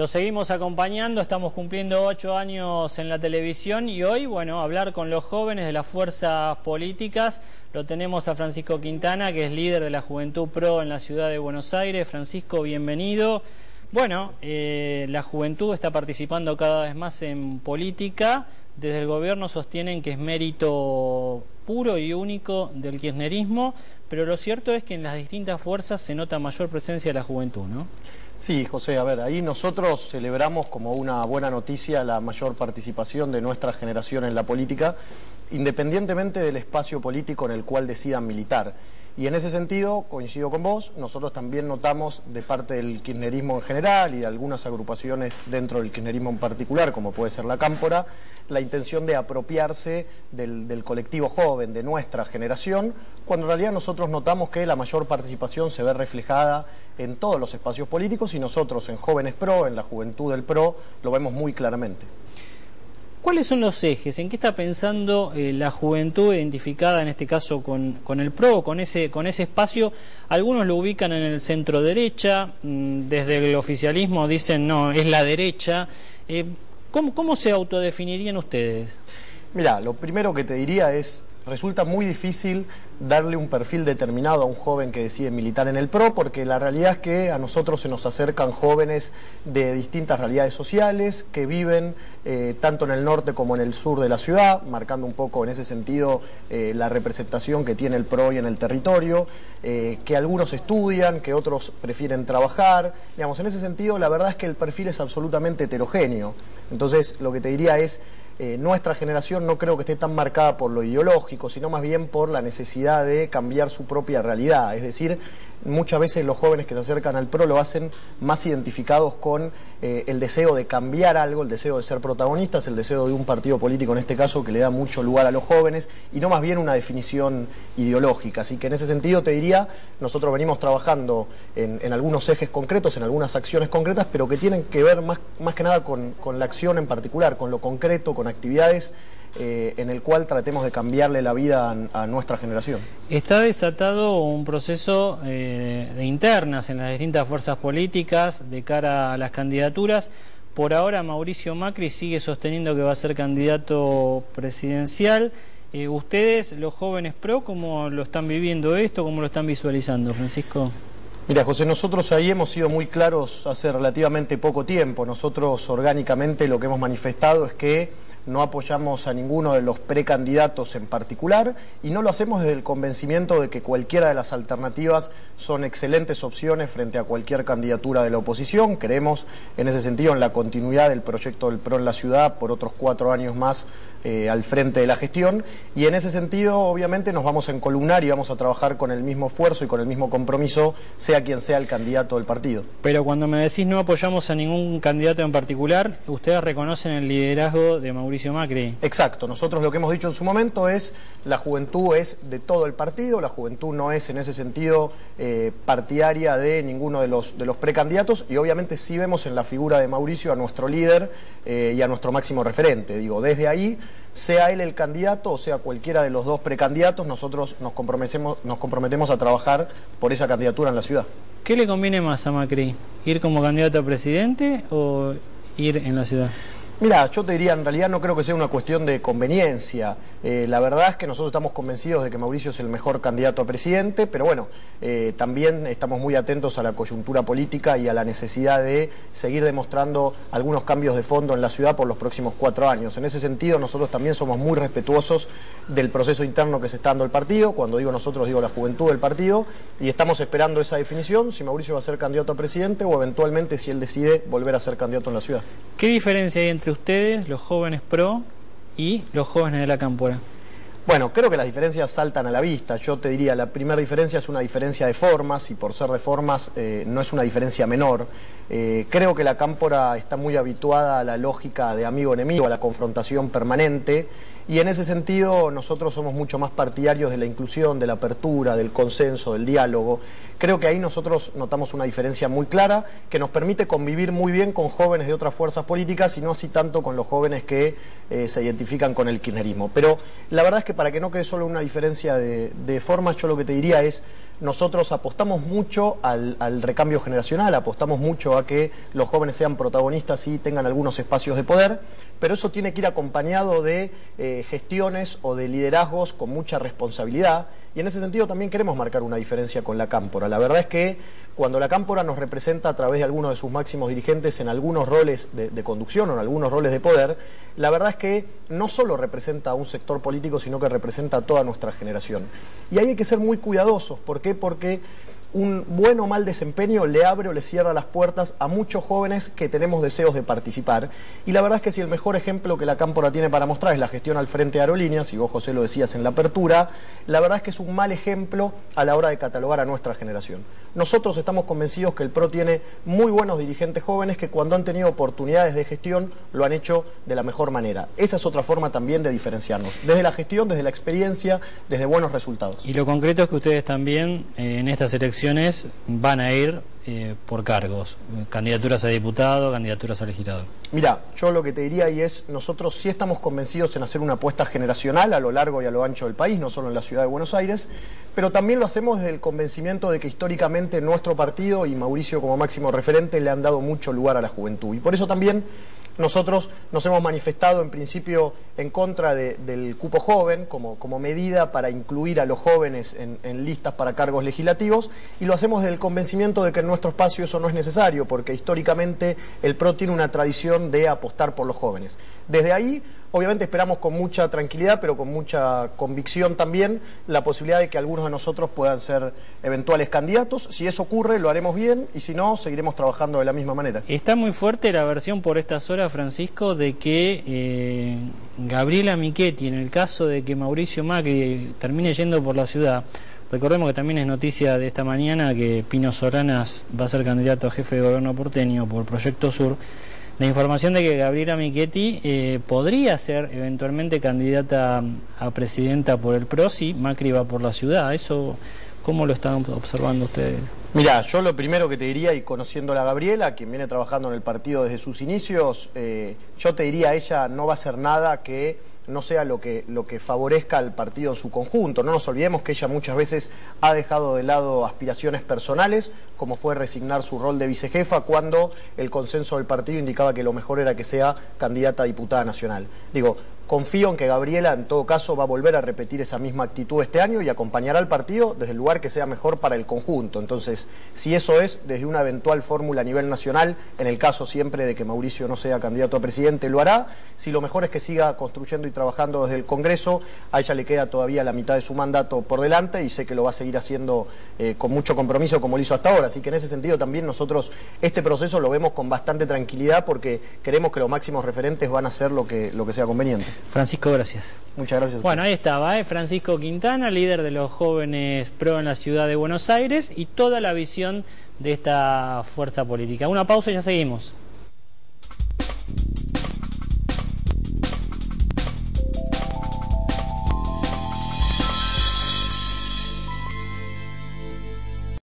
Lo seguimos acompañando, estamos cumpliendo 8 años en la televisión y hoy, bueno, hablar con los jóvenes de las fuerzas políticas. Lo tenemos a Francisco Quintana, que es líder de la Juventud Pro en la ciudad de Buenos Aires. Francisco, bienvenido. Bueno, la juventud está participando cada vez más en política. Desde el gobierno sostienen que es mérito puro y único del kirchnerismo, pero lo cierto es que en las distintas fuerzas se nota mayor presencia de la juventud, ¿no? Sí, José, a ver, ahí nosotros celebramos como una buena noticia la mayor participación de nuestra generación en la política, independientemente del espacio político en el cual decidan militar. Y en ese sentido, coincido con vos, nosotros también notamos de parte del kirchnerismo en general y de algunas agrupaciones dentro del kirchnerismo en particular, como puede ser la Cámpora, la intención de apropiarse del colectivo joven, de nuestra generación, cuando en realidad nosotros notamos que la mayor participación se ve reflejada en todos los espacios políticos y nosotros en Jóvenes Pro, en la Juventud del Pro, lo vemos muy claramente. ¿Cuáles son los ejes? ¿En qué está pensando la juventud identificada en este caso con el PRO, con ese espacio? Algunos lo ubican en el centro derecha, desde el oficialismo dicen no, es la derecha. ¿Cómo se autodefinirían ustedes? Mirá, lo primero que te diría es, resulta muy difícil darle un perfil determinado a un joven que decide militar en el PRO, porque la realidad es que a nosotros se nos acercan jóvenes de distintas realidades sociales, que viven tanto en el norte como en el sur de la ciudad, marcando un poco en ese sentido la representación que tiene el PRO y en el territorio, que algunos estudian, que otros prefieren trabajar. Digamos, en ese sentido la verdad es que el perfil es absolutamente heterogéneo. Entonces lo que te diría es, nuestra generación no creo que esté tan marcada por lo ideológico, sino más bien por la necesidad de cambiar su propia realidad. Es decir, muchas veces los jóvenes que se acercan al PRO lo hacen más identificados con el deseo de cambiar algo, el deseo de ser protagonistas, el deseo de un partido político en este caso que le da mucho lugar a los jóvenes y no más bien una definición ideológica. Así que en ese sentido te diría, nosotros venimos trabajando en algunos ejes concretos, en algunas acciones concretas, pero que tienen que ver más que nada con la acción en particular, con lo concreto, con actividades en el cual tratemos de cambiarle la vida a nuestra generación. Está desatado un proceso de internas en las distintas fuerzas políticas de cara a las candidaturas. Por ahora Mauricio Macri sigue sosteniendo que va a ser candidato presidencial. Ustedes, los jóvenes PRO, ¿cómo lo están viviendo esto? ¿Cómo lo están visualizando, Francisco? Mira, José, nosotros ahí hemos sido muy claros hace relativamente poco tiempo. Nosotros orgánicamente lo que hemos manifestado es que no apoyamos a ninguno de los precandidatos en particular y no lo hacemos desde el convencimiento de que cualquiera de las alternativas son excelentes opciones frente a cualquier candidatura de la oposición. Creemos en ese sentido en la continuidad del proyecto del PRO en la ciudad por otros 4 años más al frente de la gestión y en ese sentido obviamente nos vamos a encolumnar y vamos a trabajar con el mismo esfuerzo y con el mismo compromiso sea quien sea el candidato del partido. Pero cuando me decís no apoyamos a ningún candidato en particular, ustedes reconocen el liderazgo de Mauricio Macri. Exacto, nosotros lo que hemos dicho en su momento es la juventud es de todo el partido, la juventud no es en ese sentido partidaria de ninguno de los precandidatos y obviamente sí vemos en la figura de Mauricio a nuestro líder y a nuestro máximo referente. Digo, desde ahí, sea él el candidato o sea cualquiera de los dos precandidatos, nosotros nos comprometemos a trabajar por esa candidatura en la ciudad. ¿Qué le conviene más a Macri? ¿Ir como candidato a presidente o ir en la ciudad? Mira, yo te diría, en realidad no creo que sea una cuestión de conveniencia. La verdad es que nosotros estamos convencidos de que Mauricio es el mejor candidato a presidente, pero bueno, también estamos muy atentos a la coyuntura política y a la necesidad de seguir demostrando algunos cambios de fondo en la ciudad por los próximos 4 años. En ese sentido, nosotros también somos muy respetuosos del proceso interno que se está dando el partido. Cuando digo nosotros, digo la juventud del partido, y estamos esperando esa definición, si Mauricio va a ser candidato a presidente o eventualmente si él decide volver a ser candidato en la ciudad. ¿Qué diferencia hay entre ustedes, los jóvenes PRO, y los jóvenes de la Cámpora? Bueno, creo que las diferencias saltan a la vista. Yo te diría, la primera diferencia es una diferencia de formas y por ser de formas no es una diferencia menor. Creo que la Cámpora está muy habituada a la lógica de amigo-enemigo, a la confrontación permanente y en ese sentido nosotros somos mucho más partidarios de la inclusión, de la apertura, del consenso, del diálogo. Creo que ahí nosotros notamos una diferencia muy clara que nos permite convivir muy bien con jóvenes de otras fuerzas políticas y no así tanto con los jóvenes que se identifican con el kirchnerismo. Pero la verdad es que para que no quede solo una diferencia de formas, yo lo que te diría es, nosotros apostamos mucho al recambio generacional, apostamos mucho a que los jóvenes sean protagonistas y tengan algunos espacios de poder, pero eso tiene que ir acompañado de gestiones o de liderazgos con mucha responsabilidad, y en ese sentido también queremos marcar una diferencia con la Cámpora. La verdad es que cuando la Cámpora nos representa a través de algunos de sus máximos dirigentes en algunos roles de conducción o en algunos roles de poder, la verdad es que no solo representa a un sector político, sino que representa a toda nuestra generación. Y ahí hay que ser muy cuidadosos. ¿Por qué? Porque un buen o mal desempeño le abre o le cierra las puertas a muchos jóvenes que tenemos deseos de participar. Y la verdad es que si el mejor ejemplo que la Cámpora tiene para mostrar es la gestión al frente de Aerolíneas, y vos, José, lo decías en la apertura, la verdad es que es un mal ejemplo a la hora de catalogar a nuestra generación. Nosotros estamos convencidos que el PRO tiene muy buenos dirigentes jóvenes que cuando han tenido oportunidades de gestión lo han hecho de la mejor manera. Esa es otra forma también de diferenciarnos, desde la gestión, desde la experiencia, desde buenos resultados. Y lo concreto es que ustedes también en estas elecciones van a ir por cargos, candidaturas a diputado, candidaturas a legislador. Mira, yo lo que te diría y es, nosotros sí estamos convencidos en hacer una apuesta generacional a lo largo y a lo ancho del país, no solo en la ciudad de Buenos Aires, pero también lo hacemos desde el convencimiento de que históricamente nuestro partido y Mauricio como máximo referente le han dado mucho lugar a la juventud. Y por eso también nosotros nos hemos manifestado en principio en contra del cupo joven como medida para incluir a los jóvenes en listas para cargos legislativos, y lo hacemos desde el convencimiento de que en nuestro espacio eso no es necesario, porque históricamente el PRO tiene una tradición de apostar por los jóvenes. Desde ahí, obviamente esperamos con mucha tranquilidad, pero con mucha convicción también, la posibilidad de que algunos de nosotros puedan ser eventuales candidatos. Si eso ocurre, lo haremos bien, y si no, seguiremos trabajando de la misma manera. Está muy fuerte la versión por estas horas, Francisco, de que Gabriela Michetti, en el caso de que Mauricio Macri termine yendo por la ciudad, recordemos que también es noticia de esta mañana que Pino Solanas va a ser candidato a jefe de gobierno porteño por Proyecto Sur, la información de que Gabriela Michetti podría ser eventualmente candidata a presidenta por el PRO si Macri va por la ciudad. ¿Eso cómo lo están observando ustedes? Mirá, yo lo primero que te diría, y conociéndola a Gabriela, quien viene trabajando en el partido desde sus inicios, yo te diría, ella no va a hacer nada que no sea lo que favorezca al partido en su conjunto. No nos olvidemos que ella muchas veces ha dejado de lado aspiraciones personales, como fue resignar su rol de vicejefa cuando el consenso del partido indicaba que lo mejor era que sea candidata a diputada nacional. Digo, confío en que Gabriela en todo caso va a volver a repetir esa misma actitud este año y acompañará al partido desde el lugar que sea mejor para el conjunto. Entonces, si eso es desde una eventual fórmula a nivel nacional, en el caso siempre de que Mauricio no sea candidato a presidente, lo hará. Si lo mejor es que siga construyendo y trabajando desde el Congreso, a ella le queda todavía la mitad de su mandato por delante y sé que lo va a seguir haciendo con mucho compromiso como lo hizo hasta ahora. Así que en ese sentido también nosotros este proceso lo vemos con bastante tranquilidad porque queremos que los máximos referentes van a hacer lo que sea conveniente. Francisco, gracias. Muchas gracias. Bueno, ahí estaba, Francisco Quintana, líder de los jóvenes PRO en la ciudad de Buenos Aires, y toda la visión de esta fuerza política. Una pausa y ya seguimos.